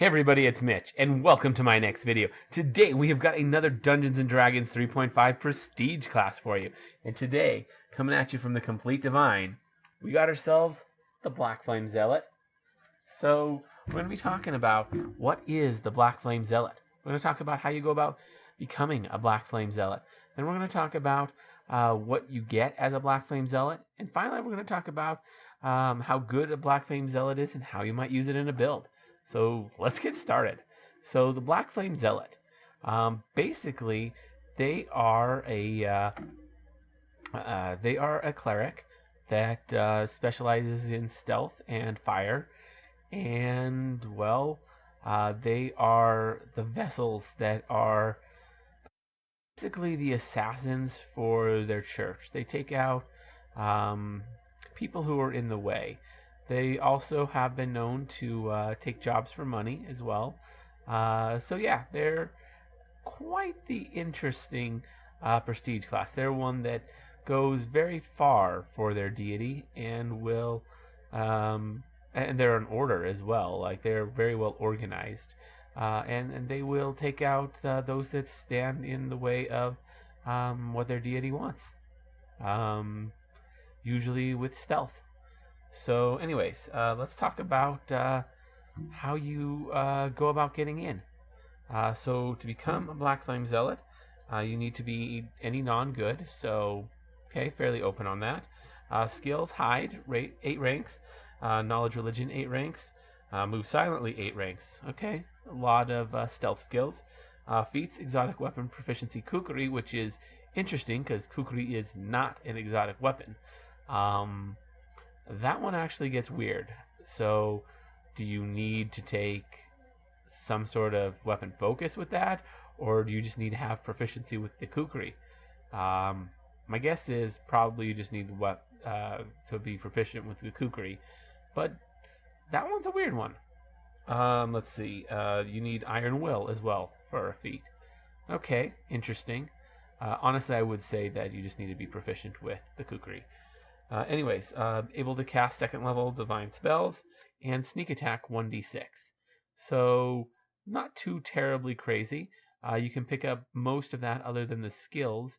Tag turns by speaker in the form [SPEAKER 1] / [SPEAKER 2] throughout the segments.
[SPEAKER 1] Hey everybody, it's Mitch, and welcome to my next video. Today we have got another Dungeons & Dragons 3.5 Prestige class for you. And today, coming at you from the Complete Divine, we got ourselves the Black Flame Zealot. So, we're going to be talking about what is the Black Flame Zealot. We're going to talk about how you go about becoming a Black Flame Zealot. Then we're going to talk about what you get as a Black Flame Zealot. And finally, we're going to talk about how good a Black Flame Zealot is and how you might use it in a build. So let's get started. So the Black Flame Zealot, basically, they are a cleric that specializes in stealth and fire, and well, they are the vessels that are basically the assassins for their church. They take out people who are in the way. They also have been known to take jobs for money as well. So yeah, they're quite the interesting prestige class. They're one that goes very far for their deity and will, and they're an order as well. Like they're very well organized, and they will take out those that stand in the way of what their deity wants. Usually with stealth. So anyways, let's talk about how you go about getting in. So to become a Black Flame Zealot, you need to be any non-good. So, okay, fairly open on that. Skills, hide, rate 8 ranks. Knowledge, religion, 8 ranks. Move silently, 8 ranks. Okay, a lot of stealth skills. Feats, exotic weapon, proficiency, kukri, which is interesting because kukri is not an exotic weapon. That one actually gets weird. So, do you need to take some sort of weapon focus with that, or do you just need to have proficiency with the kukri? My guess is probably you just need to be proficient with the kukri, but that one's a weird one. Let's see. You need iron will as well for a feat. Okay, interesting. Honestly, I would say that you just need to be proficient with the kukri. Anyways, able to cast second level divine spells and sneak attack 1d6. So not too terribly crazy. You can pick up most of that other than the skills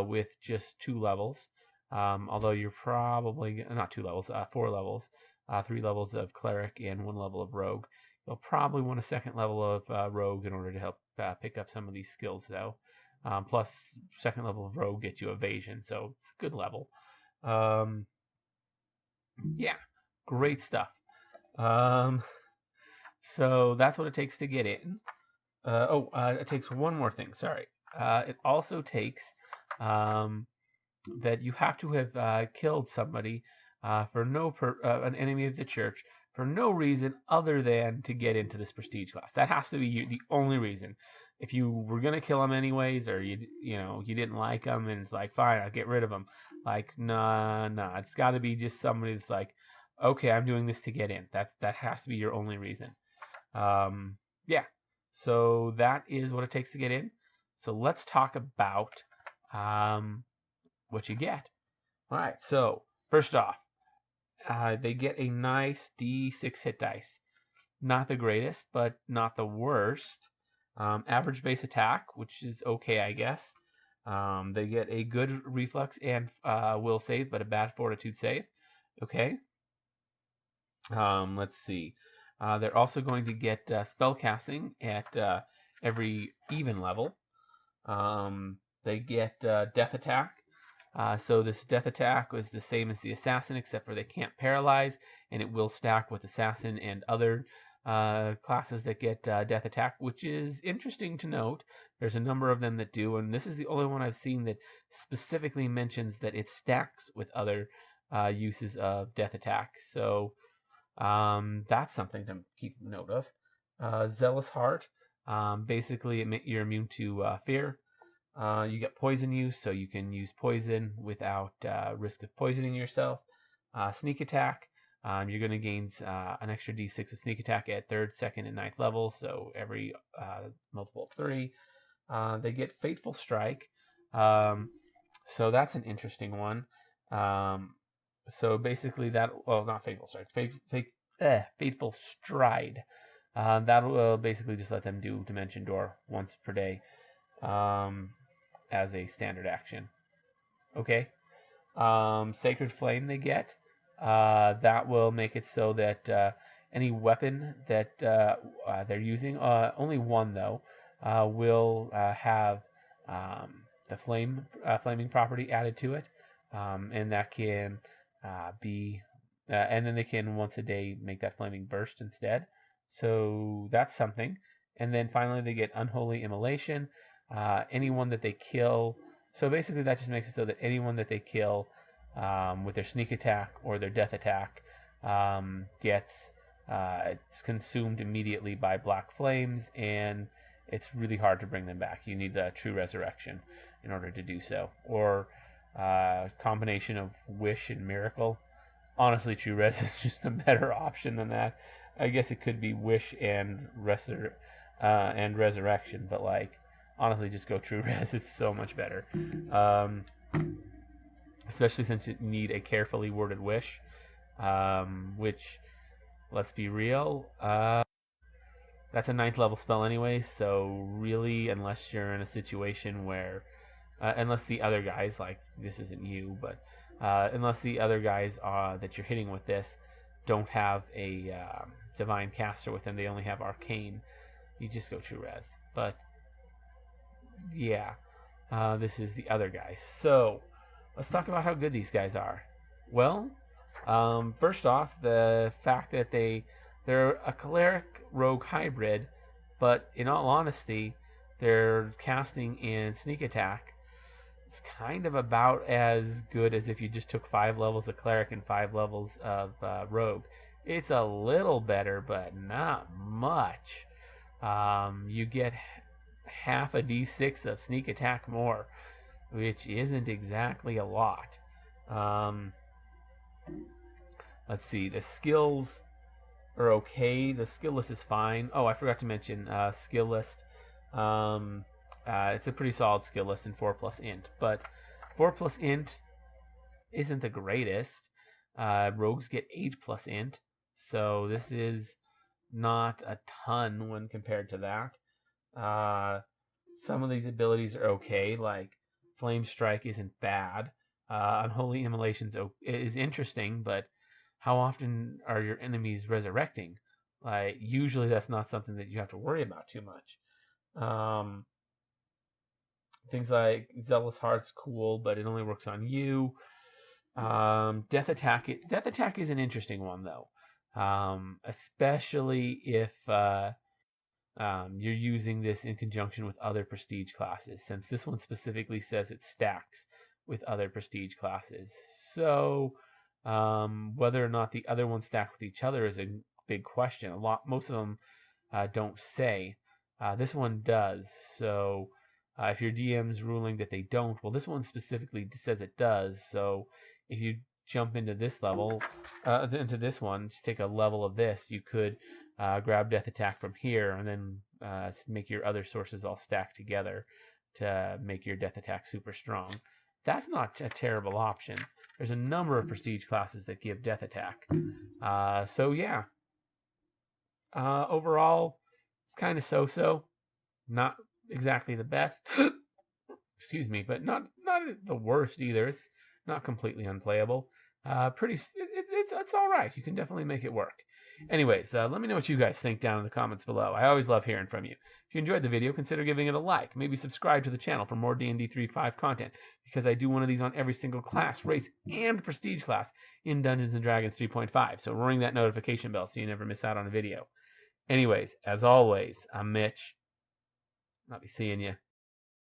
[SPEAKER 1] with just 2 levels. Although you're probably not 2 levels, 4 levels, 3 levels of cleric and 1 level of rogue. You'll probably want a second level of rogue in order to help pick up some of these skills though. Plus second level of rogue gets you evasion, so it's a good level. Yeah, great stuff. So that's what it takes to get in. It takes one more thing. Sorry. It also takes that you have to have killed somebody for an enemy of the church for no reason other than to get into this prestige class. That has to be the only reason. If you were gonna kill them anyways, or you didn't like them, and it's like, fine, I'll get rid of them. Like, nah, it's got to be just somebody that's like, okay, I'm doing this to get in. That has to be your only reason. Yeah. So that is what it takes to get in. So let's talk about what you get. All right. So first off, they get a nice D6 hit dice. Not the greatest, but not the worst. Average base attack, which is okay, I guess. They get a good reflex and will save, but a bad fortitude save. Okay. Let's see. They're also going to get spell casting at every even level. They get death attack. So this death attack is the same as the assassin, except for they can't paralyze, and it will stack with assassin and other classes that get death attack, which is interesting to note. There's a number of them that do, and this is the only one I've seen that specifically mentions that it stacks with other uses of death attack. So that's something to keep note of. Zealous Heart. Basically, you're immune to fear. You get poison use, so you can use poison without risk of poisoning yourself. Sneak attack. You're going to gain an extra d6 of sneak attack at 3rd, 2nd, and 9th level, so every multiple of 3. They get Fateful Strike. So that's an interesting one. So basically not Fateful Strike, Fateful Stride. That will basically just let them do Dimension Door once per day as a standard action. Okay. Sacred Flame they get. That will make it so that any weapon that they're using, only one though, will have the flaming property added to it, and that can be, and then they can once a day make that flaming burst instead. So that's something. And then finally they get Unholy Immolation. Anyone that they kill. So basically that just makes it so that anyone that they kill with their sneak attack or their death attack gets it's consumed immediately by black flames, and it's really hard to bring them back. You need the true resurrection in order to do so, or combination of wish and miracle. Honestly, true res is just a better option than that. I guess it could be wish and resurrection, but like honestly, just go true res. It's so much better. Especially since you need a carefully worded wish, which, let's be real, that's a 9th level spell anyway, so really, unless you're in a situation where, unless the other guys, like, this isn't you, but unless the other guys that you're hitting with this don't have a divine caster with them, they only have arcane, you just go true res. But, yeah, this is the other guys. So, let's talk about how good these guys are. Well, first off, the fact that they're a cleric rogue hybrid, but in all honesty, their casting and sneak attack is kind of about as good as if you just took 5 levels of cleric and 5 levels of rogue. It's a little better, but not much. You get half a d6 of sneak attack more, which isn't exactly a lot. Let's see, the skills are okay. The skill list is fine. Oh, I forgot to mention skill list. It's a pretty solid skill list in 4+ int, but 4+ int isn't the greatest. Rogues get 8+ int, so this is not a ton when compared to that. Some of these abilities are okay, like Flame Strike isn't bad. Unholy Immolations is interesting, but how often are your enemies resurrecting? Like, usually that's not something that you have to worry about too much. Things like Zealous Heart's cool, but it only works on you. Death Attack is an interesting one, though. Especially if you're using this in conjunction with other prestige classes, since this one specifically says it stacks with other prestige classes. So whether or not the other ones stack with each other is a big question. Most of them don't say. This one does. So if your DM's ruling that they don't, well, this one specifically says it does. So if you jump into this level, into this one, just take a level of this, you could grab Death Attack from here and then make your other sources all stack together to make your Death Attack super strong. That's not a terrible option. There's a number of prestige classes that give Death Attack. So yeah. Overall, it's kind of so-so. Not exactly the best. Excuse me, but not the worst either. It's not completely unplayable. It's all right. You can definitely make it work. Anyways, let me know what you guys think down in the comments below. I always love hearing from you. If you enjoyed the video, consider giving it a like. Maybe subscribe to the channel for more D&D 3.5 content, because I do one of these on every single class, race, and prestige class in Dungeons & Dragons 3.5. So ring that notification bell so you never miss out on a video. Anyways, as always, I'm Mitch. I'll be seeing you